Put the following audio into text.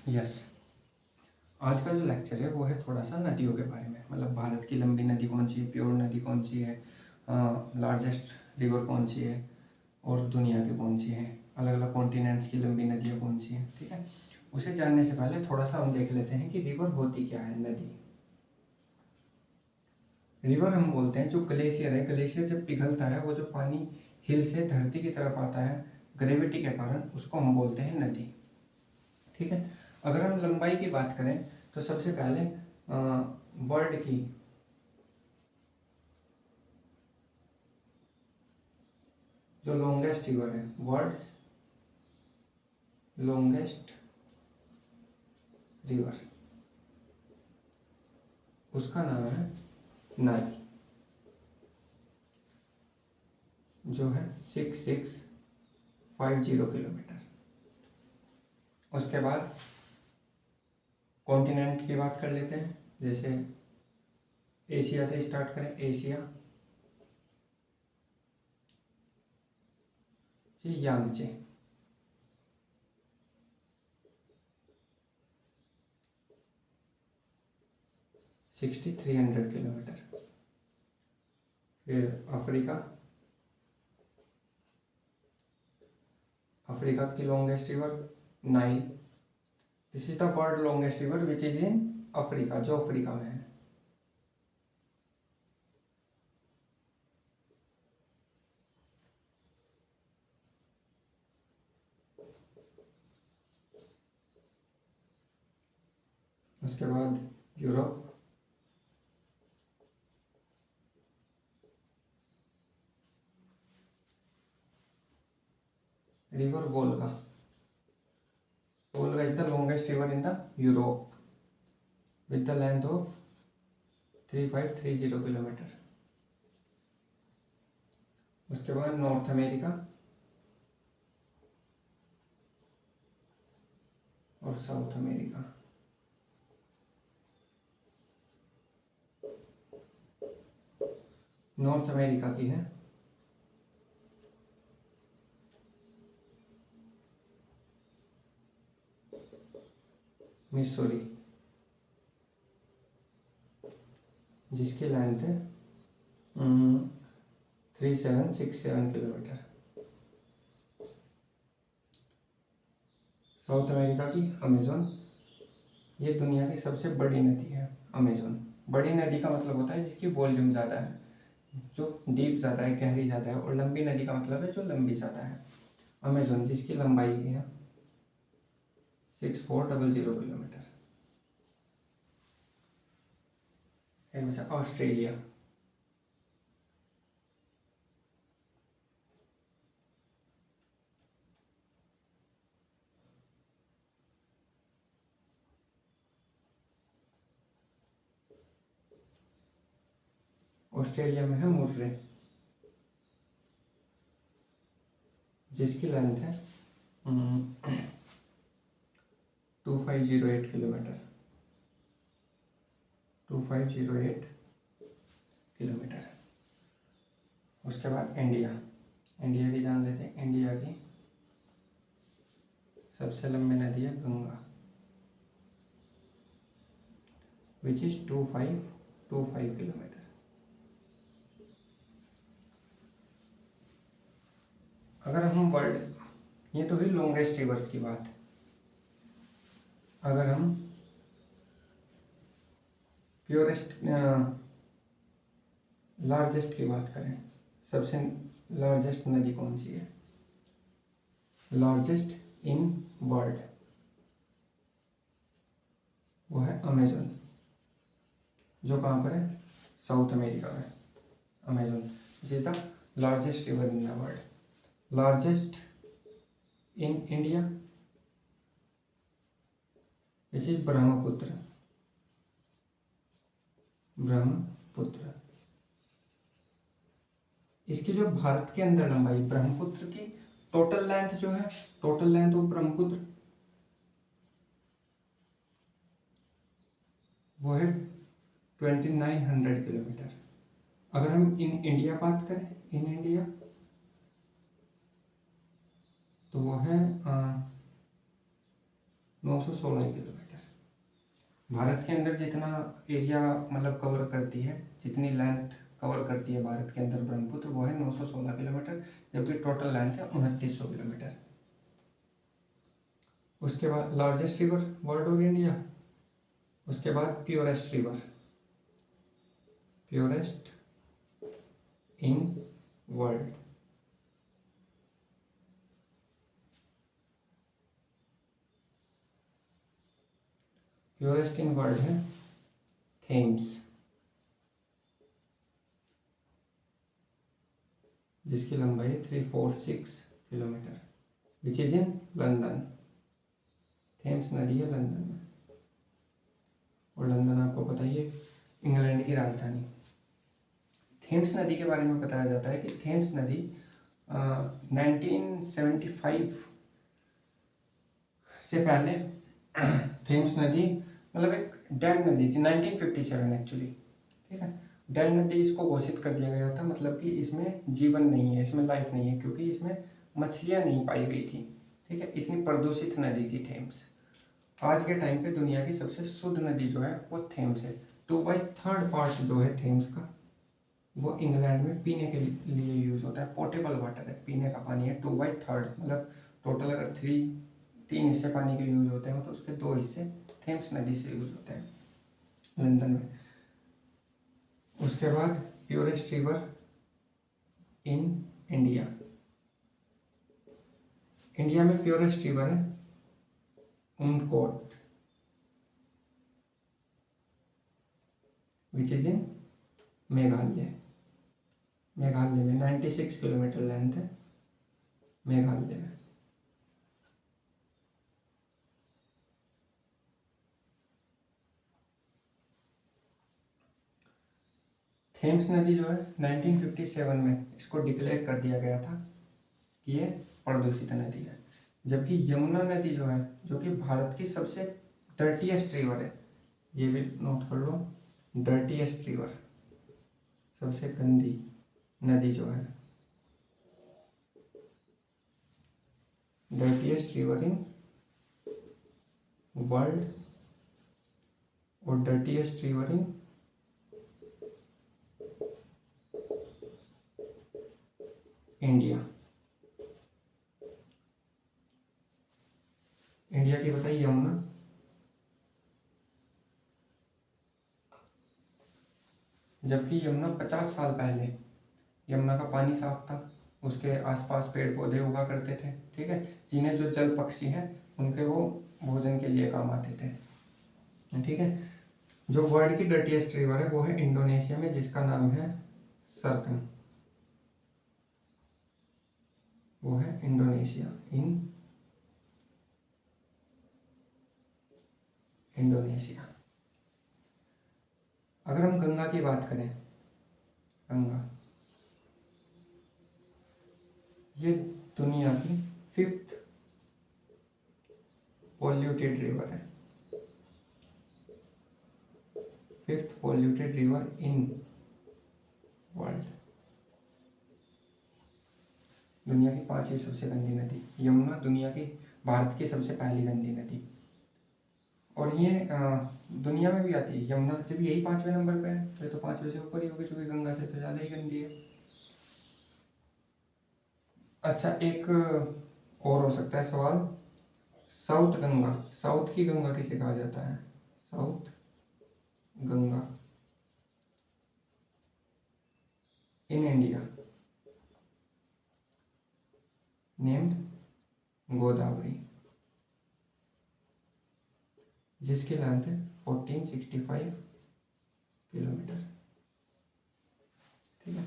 Yes, आज का जो लेक्चर है वो है थोड़ा सा नदियों के बारे में, मतलब भारत की लंबी नदी कौन सी है, प्योर नदी कौन सी है, लार्जेस्ट रिवर कौन सी है, और दुनिया की कौन सी है, अलग अलग कॉन्टिनेंट्स की लंबी नदियाँ कौन सी हैं। ठीक है, उसे जानने से पहले थोड़ा सा हम देख लेते हैं कि रिवर होती क्या है। नदी, रिवर हम बोलते हैं जो ग्लेशियर है, ग्लेशियर जब पिघलता है वो जो पानी हिल से धरती की तरफ आता है ग्रेविटी के कारण, उसको हम बोलते हैं नदी। ठीक है, अगर हम लंबाई की बात करें तो सबसे पहले वर्ल्ड की जो लॉन्गेस्ट रिवर है, वर्ल्ड लॉन्गेस्ट रिवर, उसका नाम है नाइल, जो है 6650 किलोमीटर। उसके बाद कॉन्टिनेंट की बात कर लेते हैं, जैसे एशिया से स्टार्ट करें, एशिया से यांगचे, 6300 किलोमीटर। फिर अफ्रीका, अफ्रीका की longest river Nile, this is the world longest river which is in Africa, जो अफ्रीका में है। उसके बाद Europe, river Volga, Volga is the longest river in the Europe with the length of 3530 kilometre. उसके बाद north America और south America, north America की है मिसौरी, जिसकी लेंथ है 3767 किलोमीटर। साउथ अमेरिका की अमेजोन, ये दुनिया की सबसे बड़ी नदी है अमेजोन। बड़ी नदी का मतलब होता है जिसकी वॉल्यूम ज़्यादा है, जो डीप ज़्यादा है, गहरी ज़्यादा है, और लंबी नदी का मतलब है जो लंबी ज़्यादा है। अमेजोन जिसकी लंबाई है 6400 किलोमीटर। एक बचा ऑस्ट्रेलिया, ऑस्ट्रेलिया में है मुर्रे, जिसकी लेंथ है 2508 किलोमीटर, 2508 किलोमीटर। उसके बाद इंडिया, इंडिया की जान लेते हैं। इंडिया की सबसे लंबी नदी है गंगा, विच इज 2525 किलोमीटर। अगर हम वर्ल्ड, ये तो हुई लॉन्गेस्ट रिवर्स की बात, अगर हम प्योरेस्ट लार्जेस्ट की बात करें, सबसे लार्जेस्ट नदी कौन सी है, लार्जेस्ट इन वर्ल्ड, वो है अमेजोन, जो कहाँ पर है, साउथ अमेरिका में। Amazon this is the largest river in the world. Largest in India which is Brahmaputra, Brahmaputra. इसकी जो भारत के अंदर लंबाई, ब्रह्मपुत्र की टोटल लेंथ जो है, टोटल लेंथ ऑफ ब्रह्मपुत्र वो है 2900 किलोमीटर। अगर हम इन इंडिया बात करें, इन इंडिया, तो वो है 916 किलोमीटर। भारत के अंदर जितना एरिया मतलब कवर करती है, जितनी लेंथ कवर करती है भारत के अंदर ब्रह्मपुत्र, वो है 916 किलोमीटर, जबकि टोटल लेंथ है 2900 किलोमीटर। उसके बाद largest river world of India, उसके बाद purest river, purest in world, purest in world है थेम्स, जिसकी लंबाई 346 kilometre, which is in London. Thames नदी है लंदन में, और लंदन आपको पता ही है इंग्लैंड की राजधानी। थेम्स नदी के बारे में बताया जाता है कि थेम्स नदी 1975 से पहले थेम्स नदी मतलब एक डेड नदी थी, 1957 एक्चुअली, ठीक है। डेड नदी इसको घोषित कर दिया गया था, मतलब कि इसमें जीवन नहीं है, इसमें लाइफ नहीं है, क्योंकि इसमें मछलियाँ नहीं पाई गई थी, ठीक है। इतनी प्रदूषित नदी थी थेम्स। आज के टाइम पे दुनिया की सबसे शुद्ध नदी जो है वो थेम्स है। 2/3 पार्ट जो है थेम्स का वो इंग्लैंड में पीने के लिए यूज होता है, पोर्टेबल वाटर है, पीने का पानी है। 2/3 मतलब टोटल अगर 3 हिस्से पानी के यूज होते हैं तो उसके 2 हिस्से थेम्स नदी से यूज होते हैं लंदन में। उसके बाद purest river in India, India में प्योरेस्ट रिवर है Umngot, which is in Meghalaya. Meghalaya में 96 किलोमीटर लेंथ है मेघालय में। थेम्स नदी जो है 1957 में इसको डिक्लेयर कर दिया गया था कि ये प्रदूषित नदी है, जबकि यमुना नदी जो है, जो कि भारत की सबसे डर्टीएस्ट रिवर है, ये भी नोट कर लो, डर्टीएस्ट रिवर, सबसे गंदी नदी जो है, डर्टीएस्ट रिवर इन वर्ल्ड और dirtiest river in India. India की बताइए यमुना, जबकि यमुना 50 साल पहले यमुना का पानी साफ था, उसके आसपास पेड़ पौधे उगा करते थे, ठीक है। जिन्हें जो जल पक्षी हैं उनके वो भोजन के लिए काम आते थे, ठीक है। जो वर्ल्ड की डर्टीएस्ट रिवर है वो है इंडोनेशिया में, जिसका नाम है सरकन, वो है इंडोनेशिया, इन इंडोनेशिया। अगर हम गंगा की बात करें, गंगा ये दुनिया की 5th पॉल्यूटेड रिवर है, 5th polluted river in world. दुनिया की 5वीं सबसे गंदी नदी यमुना, दुनिया की भारत की सबसे पहली गंदी नदी, और ये दुनिया में भी आती है यमुना। जब यही 5वें नंबर पे है तो ये तो 5वें से ऊपर ही होगी, चूंकि गंगा से तो ज़्यादा ही गंदी है। अच्छा, एक और हो सकता है सवाल, साउथ गंगा, साउथ की गंगा किसे कहा जाता है? South Ganga in India named Godavari, जिसकी लेंथ है 1465 किलोमीटर, ठीक है।